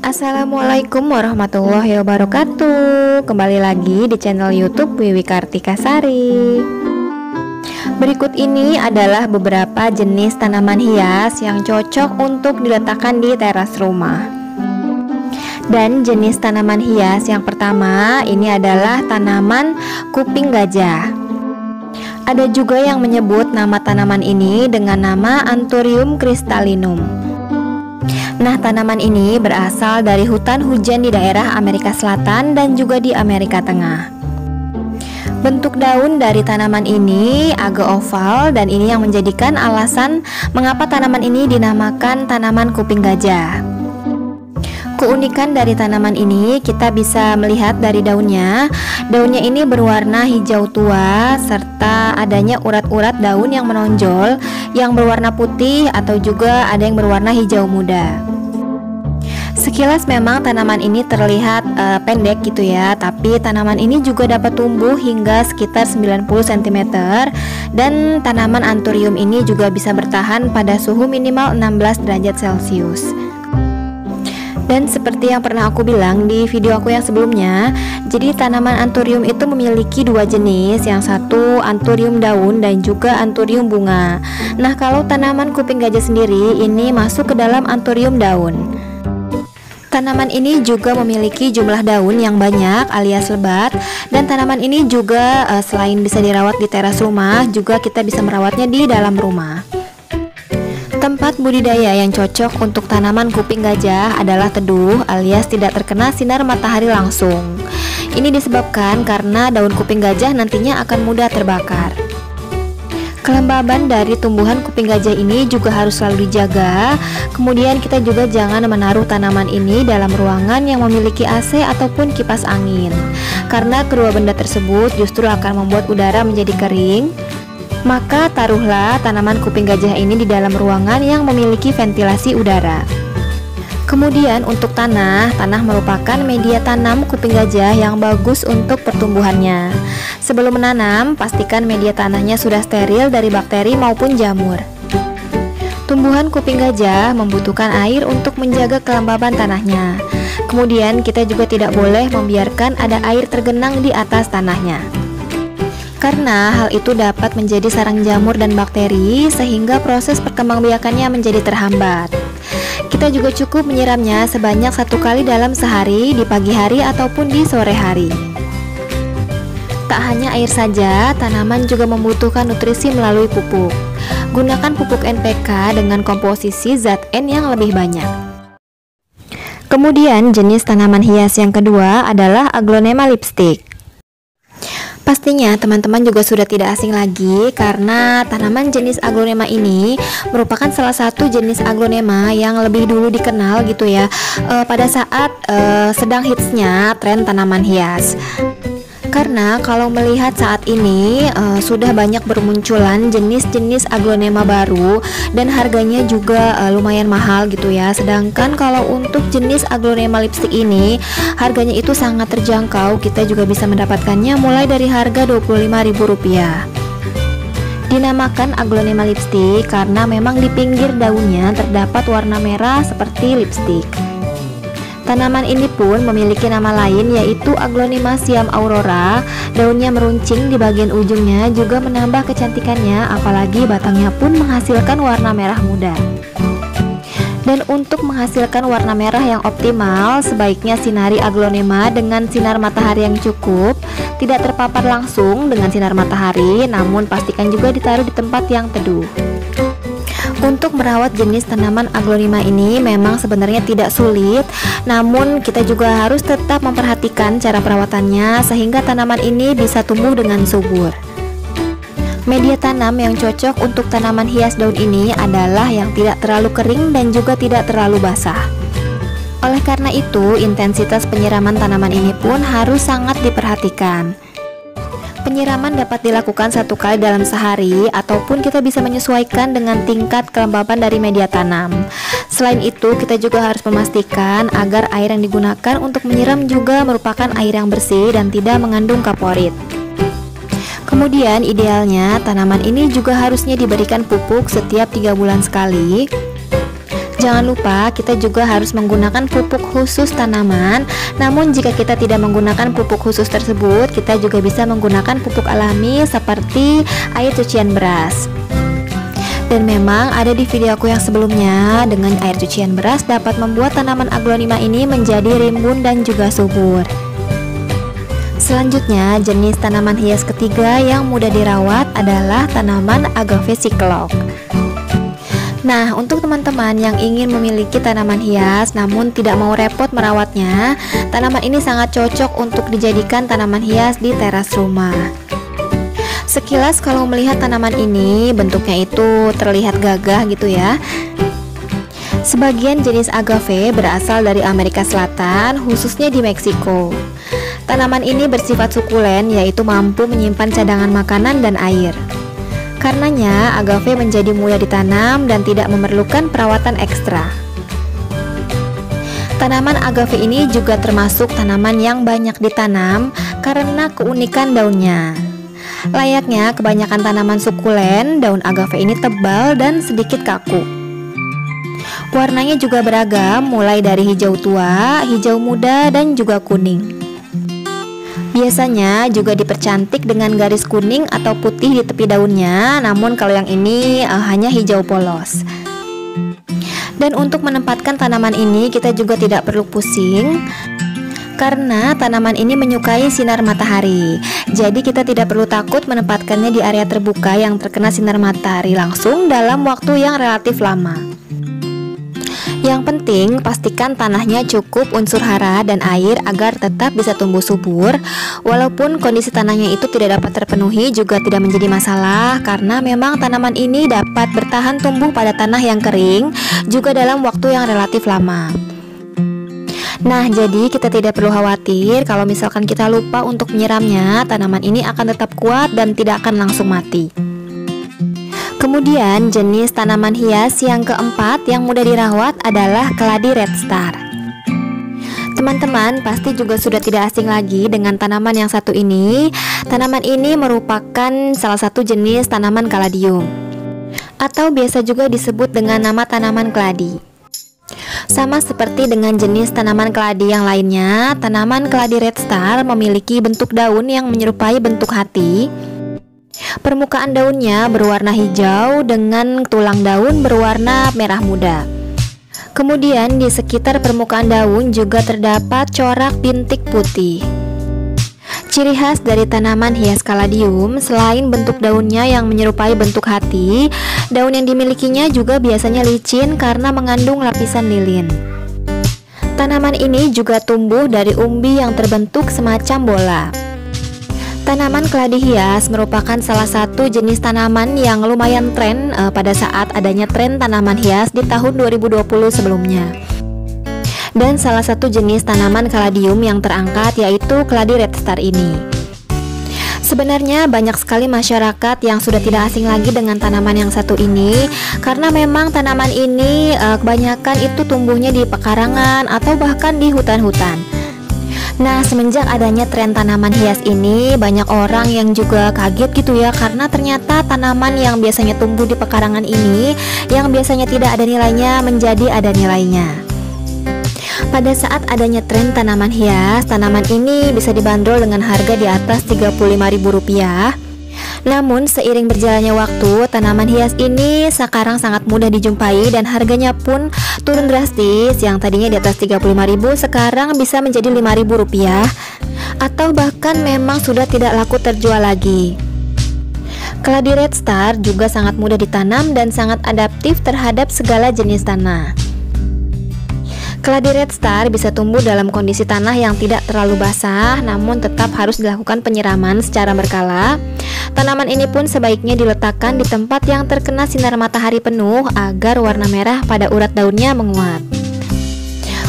Assalamualaikum warahmatullahi wabarakatuh. Kembali lagi di channel YouTube Wiwi Kartika Sari. Berikut ini adalah beberapa jenis tanaman hias yang cocok untuk diletakkan di teras rumah. Dan jenis tanaman hias yang pertama ini adalah tanaman kuping gajah. Ada juga yang menyebut nama tanaman ini dengan nama Anthurium crystallinum. Nah, tanaman ini berasal dari hutan hujan di daerah Amerika Selatan dan juga di Amerika Tengah. Bentuk daun dari tanaman ini agak oval dan ini yang menjadikan alasan mengapa tanaman ini dinamakan tanaman kuping gajah. Keunikan dari tanaman ini kita bisa melihat dari daunnya. Daunnya ini berwarna hijau tua serta adanya urat-urat daun yang menonjol yang berwarna putih atau juga ada yang berwarna hijau muda. Sekilas memang tanaman ini terlihat pendek gitu ya, tapi tanaman ini juga dapat tumbuh hingga sekitar 90 cm dan tanaman Anthurium ini juga bisa bertahan pada suhu minimal 16 derajat Celcius. Dan seperti yang pernah aku bilang di video aku yang sebelumnya, jadi tanaman Anthurium itu memiliki dua jenis, yang satu Anthurium daun dan juga Anthurium bunga. Nah, kalau tanaman kuping gajah sendiri ini masuk ke dalam Anthurium daun. Tanaman ini juga memiliki jumlah daun yang banyak alias lebat, dan tanaman ini juga selain bisa dirawat di teras rumah, juga kita bisa merawatnya di dalam rumah. Tempat budidaya yang cocok untuk tanaman kuping gajah adalah teduh alias tidak terkena sinar matahari langsung. Ini disebabkan karena daun kuping gajah nantinya akan mudah terbakar. Kelembaban dari tumbuhan kuping gajah ini juga harus selalu dijaga. Kemudian kita juga jangan menaruh tanaman ini dalam ruangan yang memiliki AC ataupun kipas angin, karena kedua benda tersebut justru akan membuat udara menjadi kering. Maka taruhlah tanaman kuping gajah ini di dalam ruangan yang memiliki ventilasi udara. Kemudian untuk tanah merupakan media tanam kuping gajah yang bagus untuk pertumbuhannya. Sebelum menanam, pastikan media tanahnya sudah steril dari bakteri maupun jamur. Tumbuhan kuping gajah membutuhkan air untuk menjaga kelembaban tanahnya. Kemudian kita juga tidak boleh membiarkan ada air tergenang di atas tanahnya, karena hal itu dapat menjadi sarang jamur dan bakteri sehingga proses perkembangbiakannya menjadi terhambat. Kita juga cukup menyiramnya sebanyak 1 kali dalam sehari, di pagi hari ataupun di sore hari. Tak hanya air saja, tanaman juga membutuhkan nutrisi melalui pupuk. Gunakan pupuk NPK dengan komposisi zat N yang lebih banyak. Kemudian jenis tanaman hias yang kedua adalah Aglonema lipstick. Pastinya teman-teman juga sudah tidak asing lagi karena tanaman jenis aglonema ini merupakan salah satu jenis aglonema yang lebih dulu dikenal gitu ya, pada saat sedang hitsnya tren tanaman hias. Karena kalau melihat saat ini sudah banyak bermunculan jenis-jenis aglonema baru dan harganya juga lumayan mahal gitu ya. Sedangkan kalau untuk jenis aglonema lipstick ini harganya itu sangat terjangkau. Kita juga bisa mendapatkannya mulai dari harga Rp25.000. Dinamakan aglonema lipstick karena memang di pinggir daunnya terdapat warna merah seperti lipstick. Tanaman ini pun memiliki nama lain yaitu Aglonema siam aurora. Daunnya meruncing di bagian ujungnya juga menambah kecantikannya, apalagi batangnya pun menghasilkan warna merah muda. Dan untuk menghasilkan warna merah yang optimal, sebaiknya sinari aglonema dengan sinar matahari yang cukup, tidak terpapar langsung dengan sinar matahari, namun pastikan juga ditaruh di tempat yang teduh. Untuk merawat jenis tanaman aglonema ini memang sebenarnya tidak sulit, namun kita juga harus tetap memperhatikan cara perawatannya sehingga tanaman ini bisa tumbuh dengan subur. Media tanam yang cocok untuk tanaman hias daun ini adalah yang tidak terlalu kering dan juga tidak terlalu basah. Oleh karena itu, intensitas penyiraman tanaman ini pun harus sangat diperhatikan. Penyiraman dapat dilakukan 1 kali dalam sehari ataupun kita bisa menyesuaikan dengan tingkat kelembaban dari media tanam. Selain itu, kita juga harus memastikan agar air yang digunakan untuk menyiram juga merupakan air yang bersih dan tidak mengandung kaporit. Kemudian idealnya tanaman ini juga harusnya diberikan pupuk setiap 3 bulan sekali. Jangan lupa kita juga harus menggunakan pupuk khusus tanaman. Namun jika kita tidak menggunakan pupuk khusus tersebut, kita juga bisa menggunakan pupuk alami seperti air cucian beras. Dan memang ada di video aku yang sebelumnya, dengan air cucian beras dapat membuat tanaman aglonema ini menjadi rimbun dan juga subur. Selanjutnya, jenis tanaman hias ketiga yang mudah dirawat adalah tanaman Agave Cyclops. Nah, untuk teman-teman yang ingin memiliki tanaman hias namun tidak mau repot merawatnya, tanaman ini sangat cocok untuk dijadikan tanaman hias di teras rumah. Sekilas kalau melihat tanaman ini, bentuknya itu terlihat gagah gitu ya. Sebagian jenis agave berasal dari Amerika Selatan, khususnya di Meksiko. Tanaman ini bersifat sukulen, yaitu mampu menyimpan cadangan makanan dan air. Karenanya, agave menjadi mudah ditanam dan tidak memerlukan perawatan ekstra. Tanaman agave ini juga termasuk tanaman yang banyak ditanam karena keunikan daunnya. Layaknya kebanyakan tanaman sukulen, daun agave ini tebal dan sedikit kaku. Warnanya juga beragam, mulai dari hijau tua, hijau muda, dan juga kuning. Biasanya juga dipercantik dengan garis kuning atau putih di tepi daunnya, namun kalau yang ini hanya hijau polos. Dan untuk menempatkan tanaman ini kita juga tidak perlu pusing, karena tanaman ini menyukai sinar matahari. Jadi kita tidak perlu takut menempatkannya di area terbuka yang terkena sinar matahari langsung dalam waktu yang relatif lama. Yang penting, pastikan tanahnya cukup unsur hara dan air agar tetap bisa tumbuh subur. Walaupun kondisi tanahnya itu tidak dapat terpenuhi juga tidak menjadi masalah, karena memang tanaman ini dapat bertahan tumbuh pada tanah yang kering juga dalam waktu yang relatif lama. Nah, jadi kita tidak perlu khawatir kalau misalkan kita lupa untuk menyiramnya, tanaman ini akan tetap kuat dan tidak akan langsung mati. Kemudian jenis tanaman hias yang keempat yang mudah dirawat adalah keladi red star. Teman-teman pasti juga sudah tidak asing lagi dengan tanaman yang satu ini. Tanaman ini merupakan salah satu jenis tanaman kaladium, atau biasa juga disebut dengan nama tanaman keladi. Sama seperti dengan jenis tanaman keladi yang lainnya, tanaman keladi red star memiliki bentuk daun yang menyerupai bentuk hati. Permukaan daunnya berwarna hijau dengan tulang daun berwarna merah muda. Kemudian di sekitar permukaan daun juga terdapat corak bintik putih. Ciri khas dari tanaman hias kaladium, selain bentuk daunnya yang menyerupai bentuk hati, daun yang dimilikinya juga biasanya licin karena mengandung lapisan lilin. Tanaman ini juga tumbuh dari umbi yang terbentuk semacam bola. Tanaman keladi hias merupakan salah satu jenis tanaman yang lumayan tren pada saat adanya tren tanaman hias di tahun 2020 sebelumnya. Dan salah satu jenis tanaman kaladium yang terangkat yaitu keladi red star ini. Sebenarnya banyak sekali masyarakat yang sudah tidak asing lagi dengan tanaman yang satu ini, karena memang tanaman ini kebanyakan itu tumbuhnya di pekarangan atau bahkan di hutan-hutan. Nah, semenjak adanya tren tanaman hias ini, banyak orang yang juga kaget gitu ya, karena ternyata tanaman yang biasanya tumbuh di pekarangan ini, yang biasanya tidak ada nilainya, menjadi ada nilainya. Pada saat adanya tren tanaman hias, tanaman ini bisa dibanderol dengan harga di atas Rp35.000. Namun seiring berjalannya waktu, tanaman hias ini sekarang sangat mudah dijumpai dan harganya pun turun drastis. Yang tadinya di atas Rp35.000 sekarang bisa menjadi Rp5.000, atau bahkan memang sudah tidak laku terjual lagi. Keladi red star juga sangat mudah ditanam dan sangat adaptif terhadap segala jenis tanah. Keladi red star bisa tumbuh dalam kondisi tanah yang tidak terlalu basah, namun tetap harus dilakukan penyiraman secara berkala. Tanaman ini pun sebaiknya diletakkan di tempat yang terkena sinar matahari penuh agar warna merah pada urat daunnya menguat.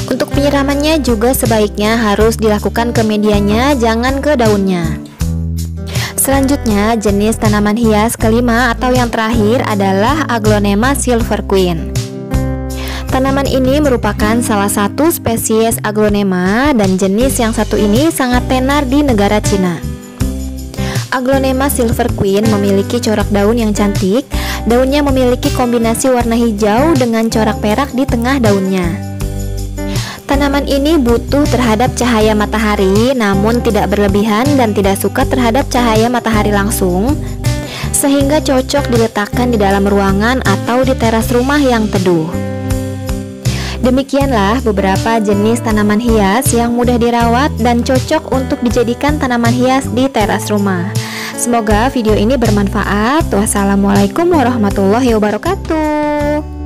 Untuk penyiramannya juga sebaiknya harus dilakukan ke medianya, jangan ke daunnya. Selanjutnya, jenis tanaman hias kelima atau yang terakhir adalah Aglonema Silver Queen. Tanaman ini merupakan salah satu spesies aglonema dan jenis yang satu ini sangat tenar di negara Cina. Aglonema Silver Queen memiliki corak daun yang cantik Daunnya memiliki kombinasi warna hijau dengan corak perak di tengah daunnya. Tanaman ini butuh terhadap cahaya matahari, namun tidak berlebihan dan tidak suka terhadap cahaya matahari langsung, sehingga cocok diletakkan di dalam ruangan atau di teras rumah yang teduh. Demikianlah beberapa jenis tanaman hias yang mudah dirawat dan cocok untuk dijadikan tanaman hias di teras rumah. Semoga video ini bermanfaat. Wassalamualaikum warahmatullahi wabarakatuh.